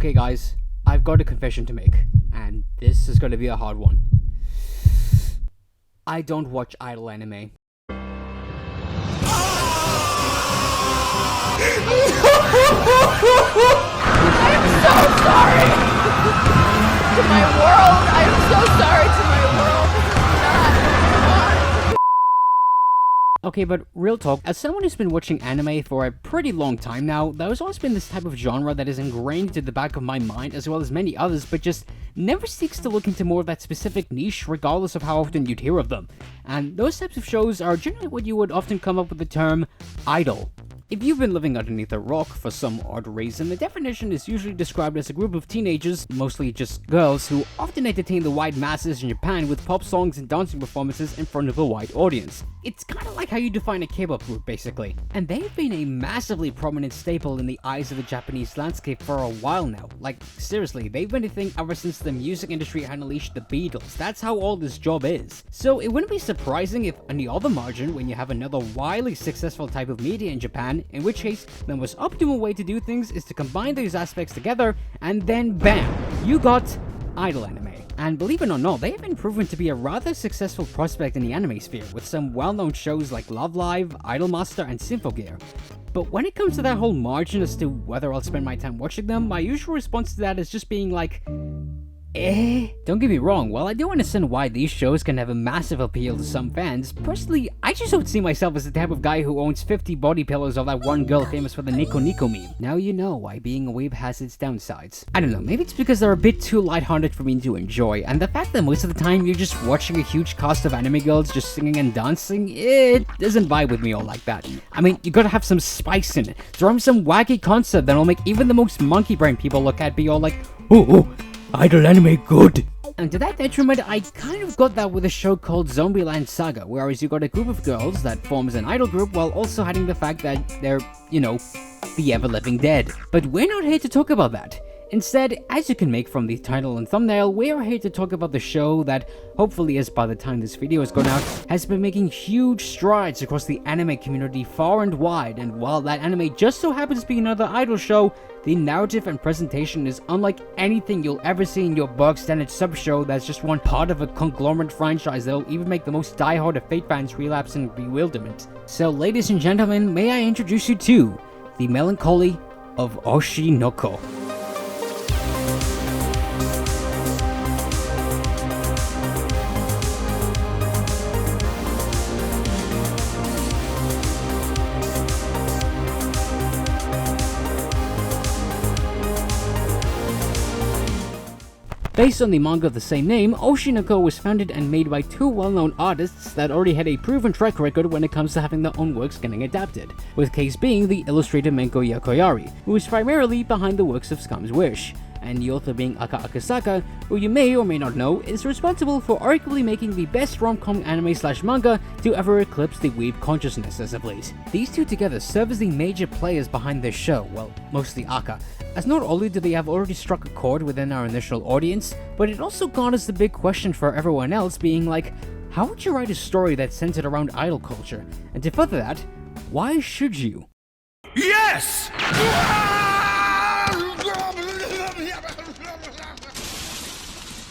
Okay guys, I've got a confession to make, and this is gonna be a hard one. I don't watch idol anime. I'm so sorry to my world. I'm so sorry to my world. This is not what I want. Okay, but real talk, as someone who's been watching anime for a pretty long time now, there's always been this type of genre that is ingrained into the back of my mind, as well as many others, but just never seeks to look into more of that specific niche, regardless of how often you'd hear of them. And those types of shows are generally what you would often come up with the term idol. If you've been living underneath a rock for some odd reason, the definition is usually described as a group of teenagers, mostly just girls, who often entertain the wide masses in Japan with pop songs and dancing performances in front of a wide audience. It's kinda like how you define a K-pop group, basically. And they've been a massively prominent staple in the eyes of the Japanese landscape for a while now. Like, seriously, they've been a thing ever since the music industry had unleashed the Beatles. That's how old this job is. So it wouldn't be surprising if, on the other margin, when you have another wildly successful type of media in Japan, in which case, the most optimal way to do things is to combine those aspects together, and then BAM! You got idol anime. And believe it or not, they have been proven to be a rather successful prospect in the anime sphere, with some well-known shows like Love Live, Idolmaster, and Symphogear. But when it comes to that whole margin as to whether I'll spend my time watching them, my usual response to that is just being like, Don't get me wrong, while I do understand why these shows can have a massive appeal to some fans, personally, I just don't see myself as the type of guy who owns 50 body pillows of that one girl famous for the Nico Nico meme. Now you know why being a weeb has its downsides. I don't know, maybe it's because they're a bit too lighthearted for me to enjoy, and the fact that most of the time you're just watching a huge cast of anime girls just singing and dancing, it doesn't vibe with me all like that. I mean, you gotta have some spice in it. Throw in some wacky concept that'll make even the most monkey brain people look at be all like, oh, idol anime good. And to that detriment, I kind of got that with a show called Zombieland Saga, whereas you got a group of girls that forms an idol group while also hiding the fact that they're, the ever-living dead. But we're not here to talk about that. Instead, as you can make from the title and thumbnail, we are here to talk about the show that, hopefully as by the time this video has gone out, has been making huge strides across the anime community far and wide, and while that anime just so happens to be another idol show, the narrative and presentation is unlike anything you'll ever see in your bog standard sub-show that's just one part of a conglomerate franchise that'll even make the most diehard of Fate fans relapse in bewilderment. So ladies and gentlemen, may I introduce you to the Melancholy of Oshi Noko. Based on the manga of the same name, Oshi Noko was founded and made by two well-known artists that already had a proven track record when it comes to having their own works getting adapted, with case being the illustrator Menko Yakoyari, who is primarily behind the works of Scum's Wish, and the author being Aka Akasaka, who you may or may not know is responsible for arguably making the best rom-com anime/manga to ever eclipse the weeb consciousness as of late. These two together serve as the major players behind this show, well, mostly Aka, as not only do they have already struck a chord within our initial audience, but it also garners the big question for everyone else being like, how would you write a story that's centered around idol culture? And to further that, why should you? Yes!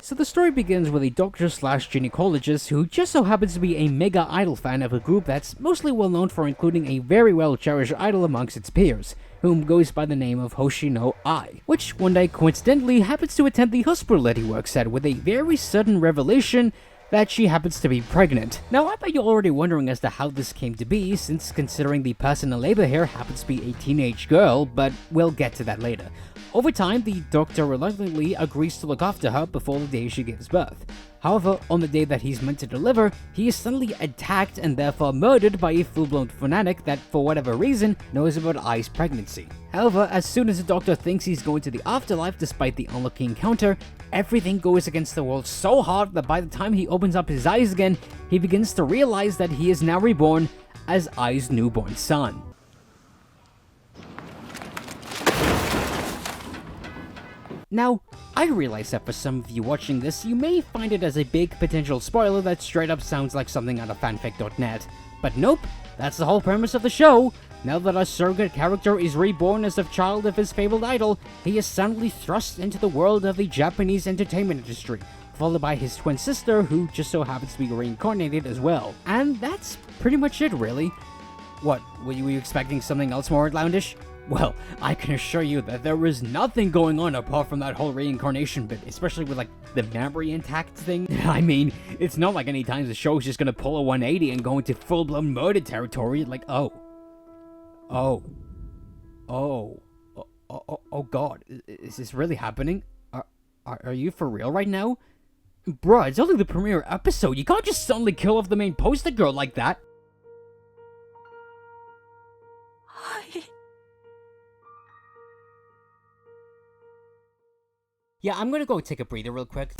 So the story begins with a doctor/gynecologist who just so happens to be a mega idol fan of a group that's mostly well known for including a very well cherished idol amongst its peers, whom goes by the name of Hoshi no Ai, which one day coincidentally happens to attend the hospital that he works at with a very sudden revelation that she happens to be pregnant. Now I bet you're already wondering as to how this came to be, since considering the person in labor here happens to be a teenage girl, but we'll get to that later. Over time, the doctor reluctantly agrees to look after her before the day she gives birth. However, on the day that he's meant to deliver, he is suddenly attacked and therefore murdered by a full-blown fanatic that, for whatever reason, knows about Ai's pregnancy. However, as soon as the doctor thinks he's going to the afterlife despite the unlucky encounter, everything goes against the wall so hard that by the time he opens up his eyes again, he begins to realize that he is now reborn as Ai's newborn son. Now, I realize that for some of you watching this, you may find it as a big potential spoiler that straight up sounds like something out of fanfic.net. But nope, that's the whole premise of the show. Now that our surrogate character is reborn as a child of his fabled idol, he is suddenly thrust into the world of the Japanese entertainment industry, followed by his twin sister, who just so happens to be reincarnated as well. And that's pretty much it, really. What, were you expecting something else more outlandish? Well, I can assure you that there was nothing going on apart from that whole reincarnation bit, especially with, like, the memory intact thing. I mean, it's not like any times the show's just gonna pull a 180 and go into full-blown murder territory, like, oh god, is this really happening? Are you for real right now? Bruh, it's only the premiere episode, you can't just suddenly kill off the main poster girl like that. Yeah, I'm gonna go take a breather real quick.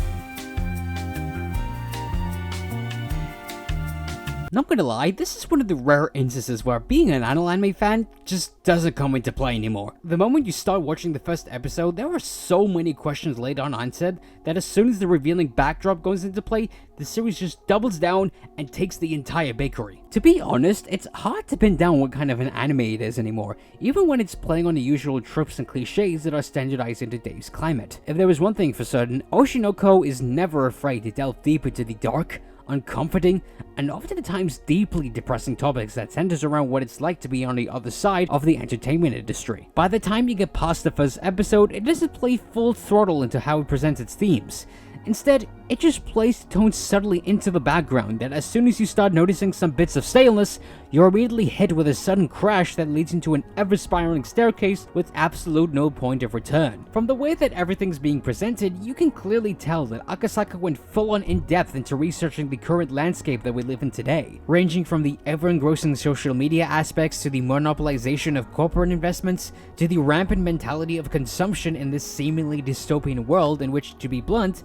Not gonna lie, this is one of the rare instances where being an anime fan just doesn't come into play anymore. The moment you start watching the first episode, there are so many questions laid unanswered that as soon as the revealing backdrop goes into play, the series just doubles down and takes the entire bakery. To be honest, it's hard to pin down what kind of an anime it is anymore, even when it's playing on the usual tropes and cliches that are standardized in today's climate. If there was one thing for certain, Oshi is never afraid to delve deep into the dark, uncomforting, and oftentimes deeply depressing topics that centers around what it's like to be on the other side of the entertainment industry. By the time you get past the first episode, it doesn't play full throttle into how it presents its themes. Instead, it just plays the tone subtly into the background that as soon as you start noticing some bits of staleness, you're immediately hit with a sudden crash that leads into an ever-spiraling staircase with absolute no point of return. From the way that everything's being presented, you can clearly tell that Akasaka went full-on in-depth into researching the current landscape that we live in today, ranging from the ever-engrossing social media aspects to the monopolization of corporate investments to the rampant mentality of consumption in this seemingly dystopian world in which, to be blunt,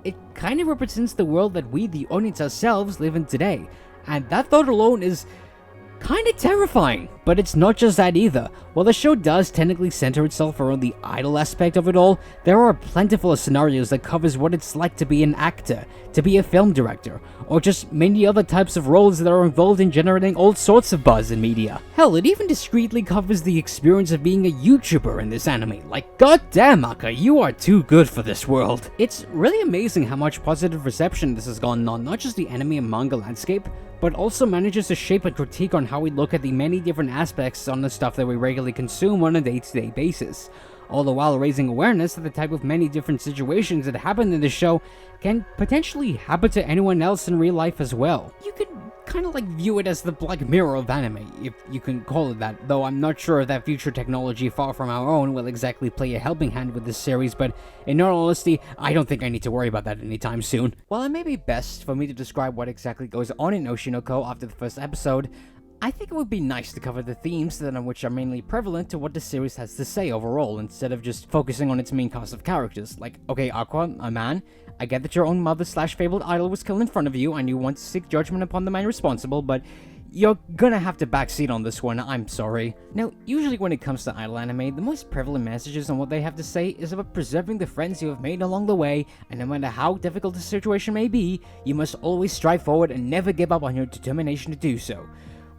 it kind of represents the world that we, the audience ourselves, live in today. And that thought alone is kind of terrifying. But it's not just that either. While the show does technically center itself around the idol aspect of it all, there are plentiful scenarios that covers what it's like to be an actor, to be a film director, or just many other types of roles that are involved in generating all sorts of buzz in media. Hell, it even discreetly covers the experience of being a YouTuber in this anime. Like, goddamn Aka, you are too good for this world. It's really amazing how much positive reception this has gotten on not just the anime and manga landscape, but also manages to shape a critique on how we look at the many different aspects on the stuff that we regularly consume on a day-to-day basis, all the while raising awareness that the type of many different situations that happen in the show can potentially happen to anyone else in real life as well. You could kind of like view it as the Black Mirror of anime, if you can call it that, though I'm not sure that future technology far from our own will exactly play a helping hand with this series, but in all honesty, I don't think I need to worry about that anytime soon. While it may be best for me to describe what exactly goes on in Oshi after the first episode, I think it would be nice to cover the themes that on which are mainly prevalent to what the series has to say overall, instead of just focusing on its main cast of characters. Like, okay, Aqua, a man, I get that your own mother/fabled idol was killed in front of you and you want to seek judgment upon the man responsible, but you're gonna have to backseat on this one, I'm sorry. Now, usually when it comes to idol anime, the most prevalent messages on what they have to say is about preserving the friends you have made along the way, and no matter how difficult the situation may be, you must always strive forward and never give up on your determination to do so.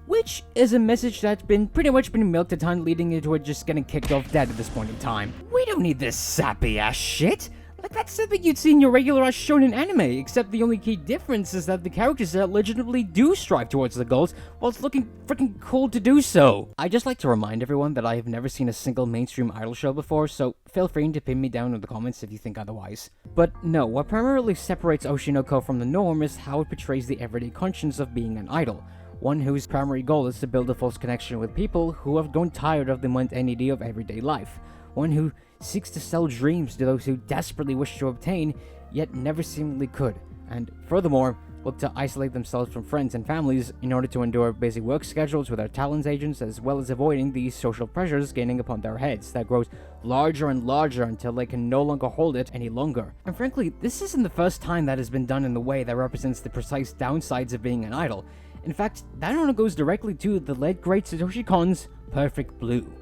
Which is a message that's pretty much been milked a ton, leading into it just getting kicked off dead at this point in time. We don't need this sappy ass shit! Like, that's something you'd see in your regular ass shonen anime, except the only key difference is that the characters there legitimately do strive towards the goals, while it's looking freaking cool to do so. I'd just like to remind everyone that I have never seen a single mainstream idol show before, so feel free to pin me down in the comments if you think otherwise. But no, what primarily separates Oshi from the norm is how it portrays the everyday conscience of being an idol. One whose primary goal is to build a false connection with people who have grown tired of the mundanity of everyday life. One who seeks to sell dreams to those who desperately wish to obtain, yet never seemingly could, and furthermore, look to isolate themselves from friends and families in order to endure busy work schedules with their talent agents, as well as avoiding these social pressures gaining upon their heads that grows larger and larger until they can no longer hold it any longer. And frankly, this isn't the first time that has been done in the way that represents the precise downsides of being an idol. In fact, that honor goes directly to the late great Satoshi Kon's Perfect Blue.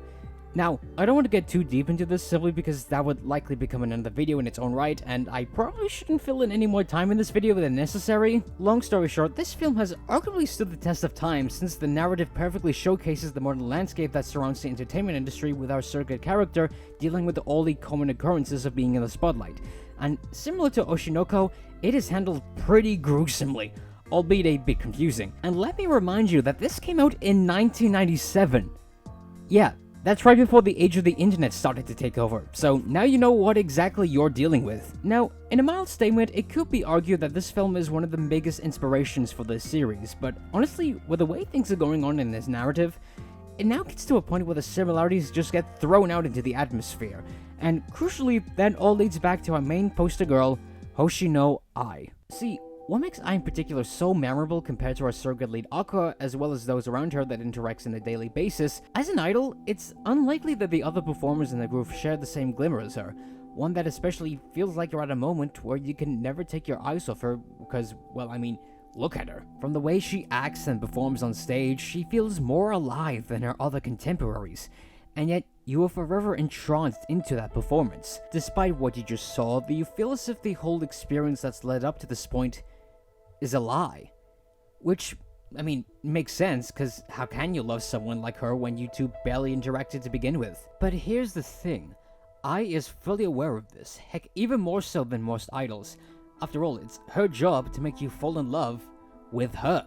Now, I don't want to get too deep into this simply because that would likely become another video in its own right, and I probably shouldn't fill in any more time in this video than necessary. Long story short, this film has arguably stood the test of time since the narrative perfectly showcases the modern landscape that surrounds the entertainment industry with our surrogate character dealing with all the common occurrences of being in the spotlight. And similar to Oshinoko, it is handled pretty gruesomely, albeit a bit confusing. And let me remind you that this came out in 1997. Yeah, that's right before the age of the internet started to take over, so now you know what exactly you're dealing with. Now, in a mild statement, it could be argued that this film is one of the biggest inspirations for this series, but honestly, with the way things are going on in this narrative, it now gets to a point where the similarities just get thrown out into the atmosphere, and crucially, that all leads back to our main poster girl, Oshi no Ai. See, what makes Ai in particular so memorable compared to our surrogate lead Aqua, as well as those around her that interacts on a daily basis, as an idol, it's unlikely that the other performers in the group share the same glimmer as her, one that especially feels like you're at a moment where you can never take your eyes off her because, well, I mean, look at her. From the way she acts and performs on stage, she feels more alive than her other contemporaries, and yet you are forever entranced into that performance. Despite what you just saw, you feel as if the whole experience that's led up to this point is a lie. Which, I mean, makes sense, because how can you love someone like her when you two barely interacted to begin with? But here's the thing, Ai is fully aware of this, heck, even more so than most idols. After all, it's her job to make you fall in love with her.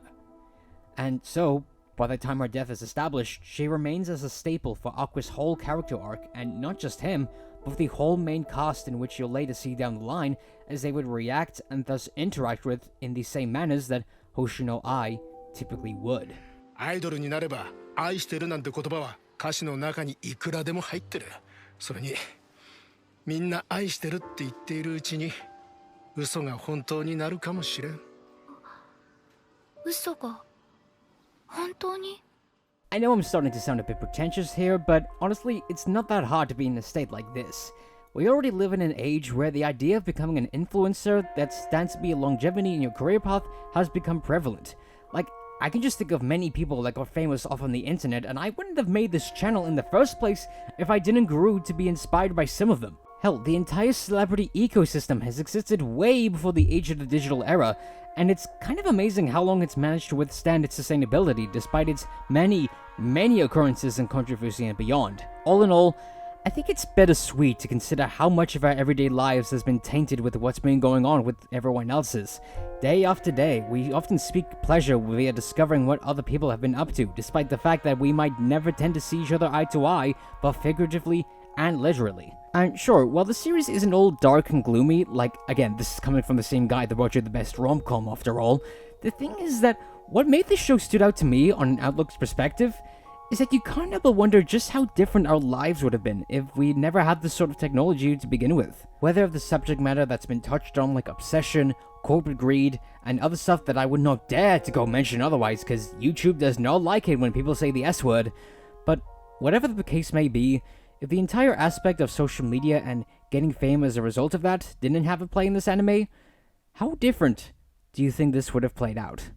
And so, by the time her death is established, she remains as a staple for Aqua's whole character arc, and not just him, but the whole main cast in which you'll later see down the line, as they would react and thus interact with in the same manners that Oshi no Ai typically would. アイドルになれば愛してるなんて言葉は歌詞の中にいくらでも入ってる。それにみんな愛してるって言っているうちに嘘が本当になるかもしれん。嘘が本当に I know I'm starting to sound a bit pretentious here, but honestly, it's not that hard to be in a state like this. We already live in an age where the idea of becoming an influencer that stands to be a longevity in your career path has become prevalent. Like, I can just think of many people that got famous off on the internet, and I wouldn't have made this channel in the first place if I didn't grow to be inspired by some of them. Hell, the entire celebrity ecosystem has existed way before the age of the digital era, and it's kind of amazing how long it's managed to withstand its sustainability despite its many occurrences and controversy and beyond. All in all, I think it's bittersweet to consider how much of our everyday lives has been tainted with what's been going on with everyone else's. Day after day, we often speak pleasure via discovering what other people have been up to, despite the fact that we might never tend to see each other eye to eye, both figuratively and literally. And sure, while the series isn't all dark and gloomy, like, again, this is coming from the same guy that brought you the best rom-com after all, the thing is that what made this show stood out to me on an Outlook's perspective is that you can't help but wonder just how different our lives would have been if we never had this sort of technology to begin with. Whether of the subject matter that's been touched on like obsession, corporate greed, and other stuff that I would not dare to go mention otherwise because YouTube does not like it when people say the S word, but whatever the case may be, if the entire aspect of social media and getting fame as a result of that didn't have a play in this anime, how different do you think this would have played out?